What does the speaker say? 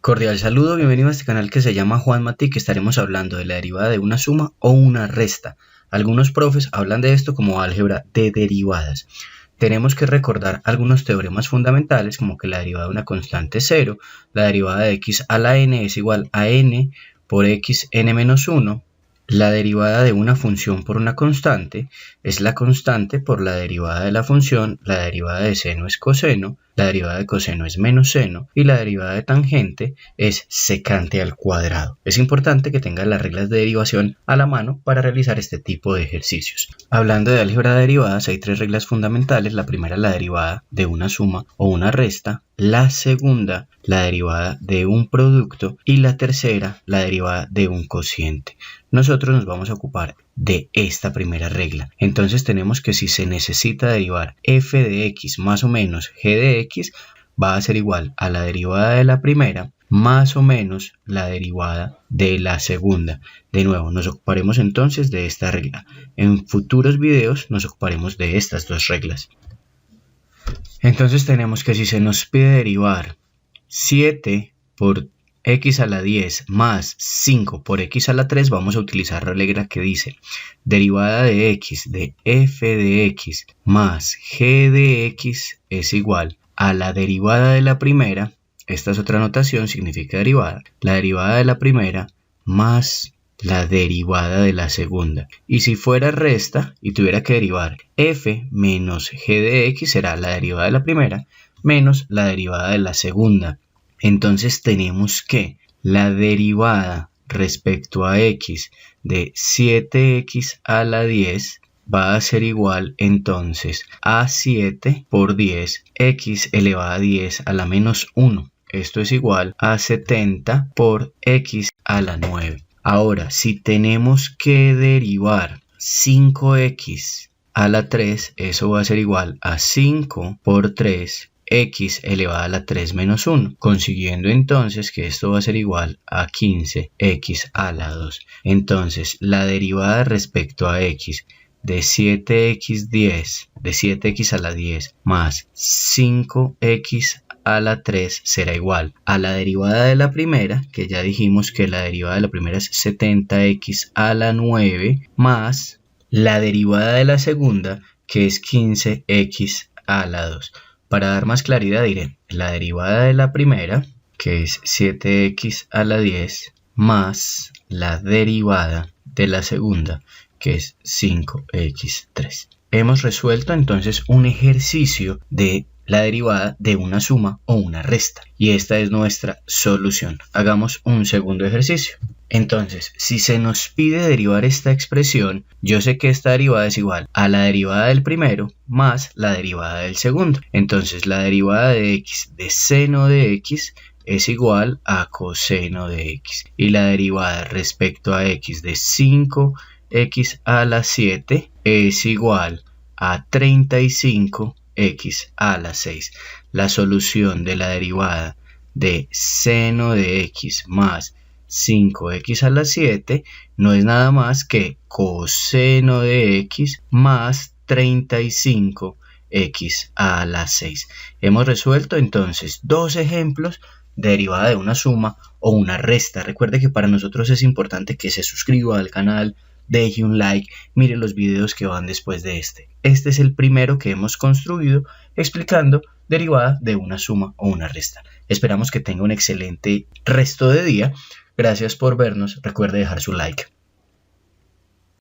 Cordial saludo, bienvenido a este canal que se llama Juan Mati, que estaremos hablando de la derivada de una suma o una resta. Algunos profes hablan de esto como álgebra de derivadas. Tenemos que recordar algunos teoremas fundamentales, como que la derivada de una constante es 0, la derivada de x a la n es igual a n por x n menos 1, la derivada de una función por una constante es la constante por la derivada de la función, la derivada de seno es coseno, la derivada de coseno es menos seno y la derivada de tangente es secante al cuadrado. Es importante que tengas las reglas de derivación a la mano para realizar este tipo de ejercicios. Hablando de álgebra de derivadas, hay tres reglas fundamentales. La primera, la derivada de una suma o una resta. La segunda, la derivada de un producto. Y la tercera, la derivada de un cociente. Nosotros nos vamos a ocupar de esta primera regla. Entonces tenemos que si se necesita derivar f de x más o menos g de x, va a ser igual a la derivada de la primera más o menos la derivada de la segunda. De nuevo, nos ocuparemos entonces de esta regla. En futuros videos nos ocuparemos de estas dos reglas. Entonces tenemos que si se nos pide derivar 7 por x a la 10 más 5 por x a la 3, vamos a utilizar la regla que dice derivada de x de f de x más g de x es igual a la derivada de la primera. Esta es otra notación, significa derivada. La derivada de la primera más la derivada de la segunda. Y si fuera resta y tuviera que derivar f menos g de x, será la derivada de la primera menos la derivada de la segunda. Entonces tenemos que la derivada respecto a x de 7x a la 10 va a ser igual entonces a 7 por 10 x elevado a 10 a la menos 1. Esto es igual a 70 por x a la 9. Ahora, si tenemos que derivar 5x a la 3, eso va a ser igual a 5 por 3 x elevado a la 3 menos 1, consiguiendo entonces que esto va a ser igual a 15x a la 2. Entonces, la derivada respecto a x de 7x a la 10 más 5x a la 3 será igual a la derivada de la primera, que ya dijimos que la derivada de la primera es 70x a la 9, más la derivada de la segunda, que es 15x a la 2. Para dar más claridad diré la derivada de la primera, que es 7x a la 10, más la derivada de la segunda, que es 5x3. Hemos resuelto entonces un ejercicio de la derivada de una suma o una resta. Y esta es nuestra solución. Hagamos un segundo ejercicio. Entonces, si se nos pide derivar esta expresión, yo sé que esta derivada es igual a la derivada del primero más la derivada del segundo. Entonces, la derivada de x de seno de x es igual a coseno de x. Y la derivada respecto a x de 5x a la 7 es igual a 35x a la 6. La solución de la derivada de seno de x más 5x a la 7 no es nada más que coseno de x más 35x a la 6. Hemos resuelto entonces dos ejemplos de derivada de una suma o una resta. Recuerde que para nosotros es importante que se suscriba al canal, deje un like, mire los videos que van después de este. Este es el primero que hemos construido explicando derivada de una suma o una resta. Esperamos que tenga un excelente resto de día. Gracias por vernos. Recuerde dejar su like.